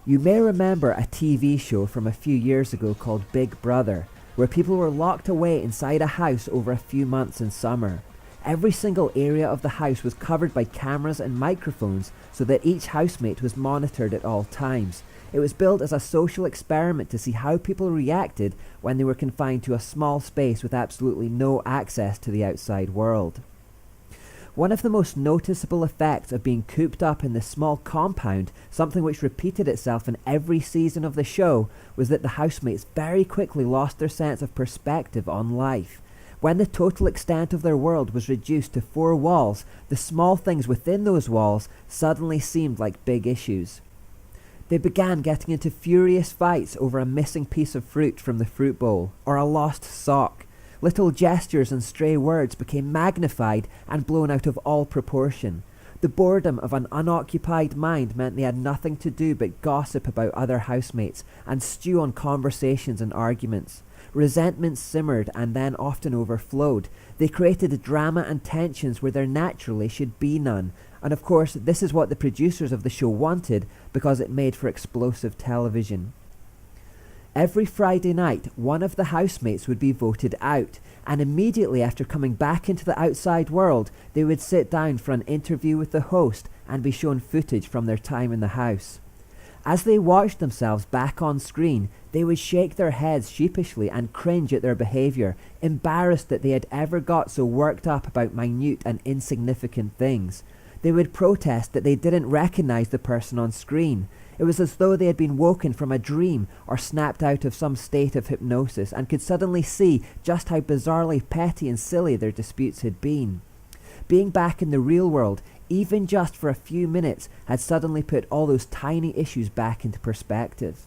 You may remember a TV show from a few years ago called Big Brother, where people were locked away inside a house over a few months in summer. Every single area of the house was covered by cameras and microphones so that each housemate was monitored at all times. It was built as a social experiment to see how people reacted when they were confined to a small space with absolutely no access to the outside world. One of the most noticeable effects of being cooped up in this small compound, something which repeated itself in every season of the show, was that the housemates very quickly lost their sense of perspective on life. When the total extent of their world was reduced to 4 walls, the small things within those walls suddenly seemed like big issues. They began getting into furious fights over a missing piece of fruit from the fruit bowl, or a lost sock. Little gestures and stray words became magnified and blown out of all proportion. The boredom of an unoccupied mind meant they had nothing to do but gossip about other housemates and stew on conversations and arguments. Resentment simmered and then often overflowed. They created drama and tensions where there naturally should be none. And of course, this is what the producers of the show wanted because it made for explosive television. Every Friday night, one of the housemates would be voted out, and immediately after coming back into the outside world, they would sit down for an interview with the host and be shown footage from their time in the house. As they watched themselves back on screen, they would shake their heads sheepishly and cringe at their behaviour, embarrassed that they had ever got so worked up about minute and insignificant things. They would protest that they didn't recognise the person on screen. It was as though they had been woken from a dream or snapped out of some state of hypnosis and could suddenly see just how bizarrely petty and silly their disputes had been. Being back in the real world, even just for a few minutes, had suddenly put all those tiny issues back into perspective.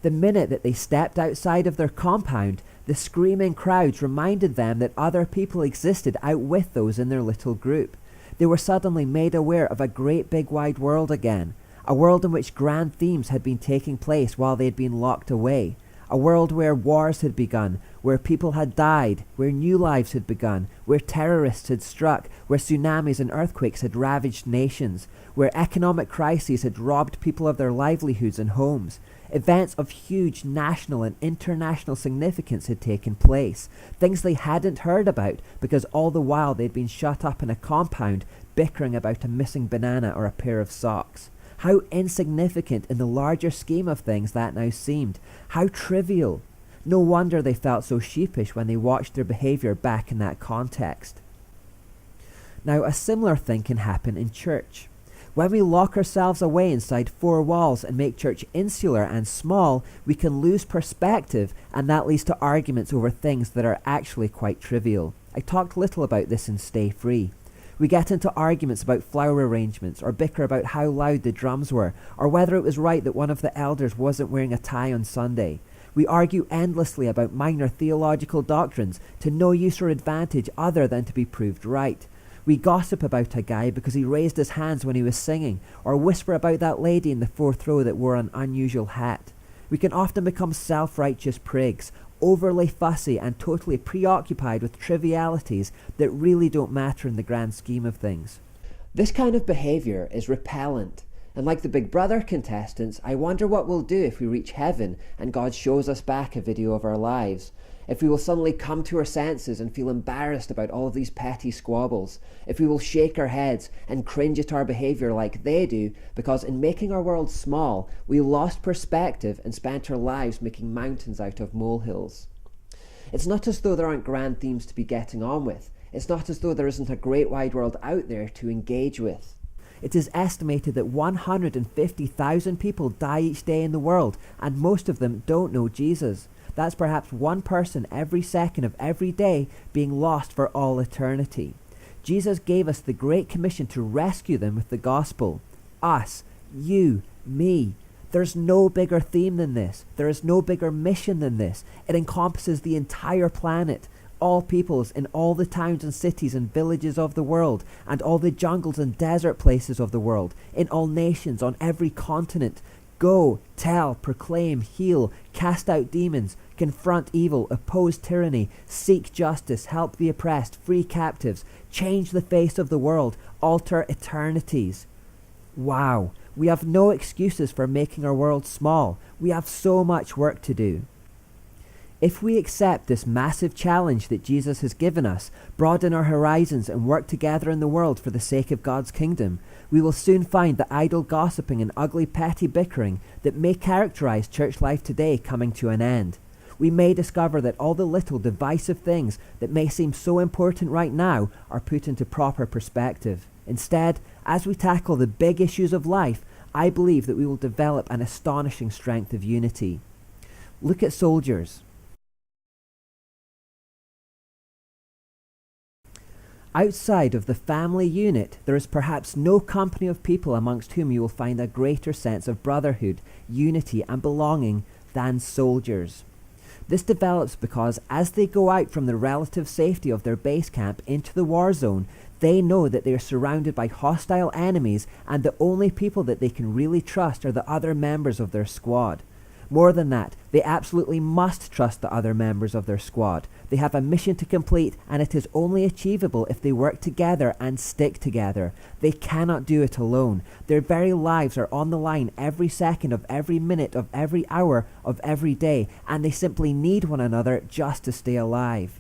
The minute that they stepped outside of their compound, the screaming crowds reminded them that other people existed out with those in their little group. They were suddenly made aware of a great big wide world again. A world in which grand themes had been taking place while they had been locked away. A world where wars had begun, where people had died, where new lives had begun, where terrorists had struck, where tsunamis and earthquakes had ravaged nations, where economic crises had robbed people of their livelihoods and homes. Events of huge national and international significance had taken place, things they hadn't heard about because all the while they'd been shut up in a compound bickering about a missing banana or a pair of socks. How insignificant in the larger scheme of things that now seemed. How trivial. No wonder they felt so sheepish when they watched their behaviour back in that context. Now, a similar thing can happen in church. When we lock ourselves away inside 4 walls and make church insular and small, we can lose perspective, and that leads to arguments over things that are actually quite trivial. I talked little about this in Stay Free. We get into arguments about flower arrangements, or bicker about how loud the drums were, or whether it was right that one of the elders wasn't wearing a tie on Sunday. We argue endlessly about minor theological doctrines to no use or advantage other than to be proved right. We gossip about a guy because he raised his hands when he was singing, or whisper about that lady in the 4th row that wore an unusual hat. We can often become self-righteous prigs, overly fussy and totally preoccupied with trivialities that really don't matter in the grand scheme of things. This kind of behaviour is repellent, and like the Big Brother contestants, I wonder what we'll do if we reach heaven and God shows us back a video of our lives. If we will suddenly come to our senses and feel embarrassed about all of these petty squabbles. If we will shake our heads and cringe at our behaviour like they do, because in making our world small, we lost perspective and spent our lives making mountains out of molehills. It's not as though there aren't grand themes to be getting on with. It's not as though there isn't a great wide world out there to engage with. It is estimated that 150,000 people die each day in the world, and most of them don't know Jesus. That's perhaps one person every second of every day being lost for all eternity. Jesus gave us the Great Commission to rescue them with the gospel. Us, you, me. There's no bigger theme than this. There is no bigger mission than this. It encompasses the entire planet, all peoples in all the towns and cities and villages of the world, and all the jungles and desert places of the world, in all nations, on every continent. Go, tell, proclaim, heal, cast out demons, confront evil, oppose tyranny, seek justice, help the oppressed, free captives, change the face of the world, alter eternities. Wow, we have no excuses for making our world small. We have so much work to do. If we accept this massive challenge that Jesus has given us, broaden our horizons and work together in the world for the sake of God's kingdom, we will soon find the idle gossiping and ugly petty bickering that may characterize church life today coming to an end. We may discover that all the little divisive things that may seem so important right now are put into proper perspective. Instead, as we tackle the big issues of life, I believe that we will develop an astonishing strength of unity. Look at soldiers. Outside of the family unit, there is perhaps no company of people amongst whom you will find a greater sense of brotherhood, unity, and belonging than soldiers. This develops because as they go out from the relative safety of their base camp into the war zone, they know that they are surrounded by hostile enemies and the only people that they can really trust are the other members of their squad. More than that, they absolutely must trust the other members of their squad. They have a mission to complete, and it is only achievable if they work together and stick together. They cannot do it alone. Their very lives are on the line every second of every minute of every hour of every day, and they simply need one another just to stay alive.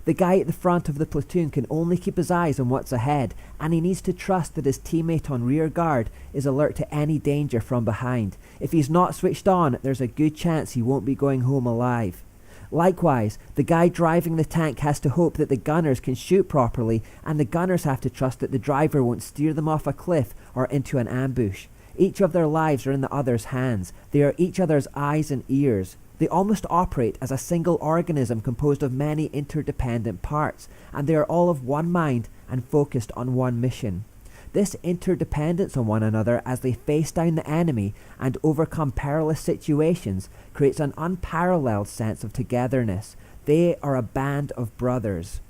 The guy at the front of the platoon can only keep his eyes on what's ahead, and he needs to trust that his teammate on rear guard is alert to any danger from behind. If he's not switched on, there's a good chance he won't be going home alive. Likewise, the guy driving the tank has to hope that the gunners can shoot properly, and the gunners have to trust that the driver won't steer them off a cliff or into an ambush. Each of their lives are in the other's hands. They are each other's eyes and ears. They almost operate as a single organism composed of many interdependent parts, and they are all of one mind and focused on one mission. This interdependence on one another as they face down the enemy and overcome perilous situations creates an unparalleled sense of togetherness. They are a band of brothers.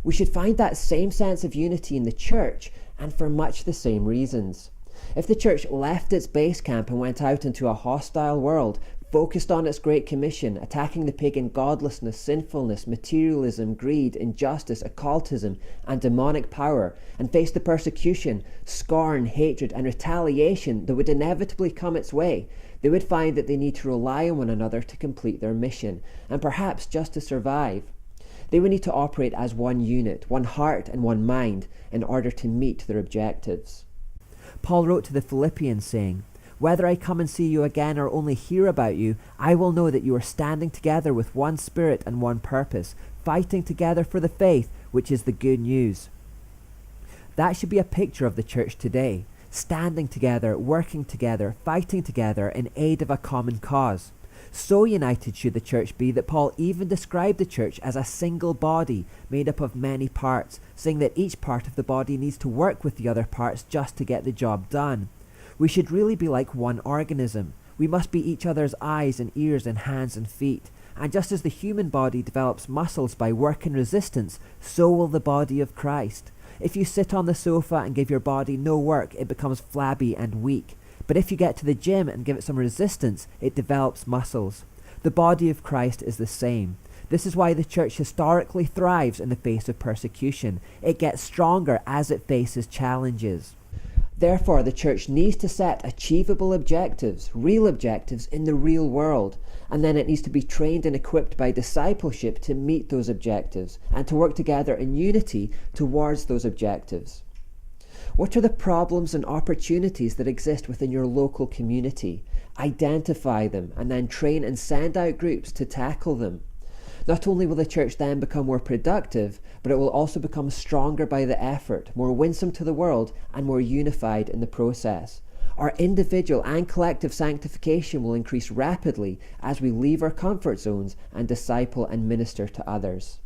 We should find that same sense of unity in the church, and for much the same reasons. If the church left its base camp and went out into a hostile world, focused on its Great Commission, attacking the pagan godlessness, sinfulness, materialism, greed, injustice, occultism, and demonic power, and faced the persecution, scorn, hatred, and retaliation that would inevitably come its way, they would find that they need to rely on one another to complete their mission, and perhaps just to survive. They would need to operate as one unit, one heart and one mind, in order to meet their objectives. Paul wrote to the Philippians saying, "Whether I come and see you again or only hear about you, I will know that you are standing together with one spirit and one purpose, fighting together for the faith, which is the good news." That should be a picture of the church today, standing together, working together, fighting together in aid of a common cause. So united should the church be that Paul even described the church as a single body made up of many parts, saying that each part of the body needs to work with the other parts just to get the job done. We should really be like one organism. We must be each other's eyes and ears and hands and feet. And just as the human body develops muscles by work and resistance, so will the body of Christ. If you sit on the sofa and give your body no work, it becomes flabby and weak. But if you get to the gym and give it some resistance, it develops muscles. The body of Christ is the same. This is why the church historically thrives in the face of persecution. It gets stronger as it faces challenges. Therefore, the church needs to set achievable objectives, real objectives in the real world, and then it needs to be trained and equipped by discipleship to meet those objectives and to work together in unity towards those objectives. What are the problems and opportunities that exist within your local community? Identify them and then train and send out groups to tackle them. Not only will the church then become more productive, but it will also become stronger by the effort, more winsome to the world, and more unified in the process. Our individual and collective sanctification will increase rapidly as we leave our comfort zones and disciple and minister to others.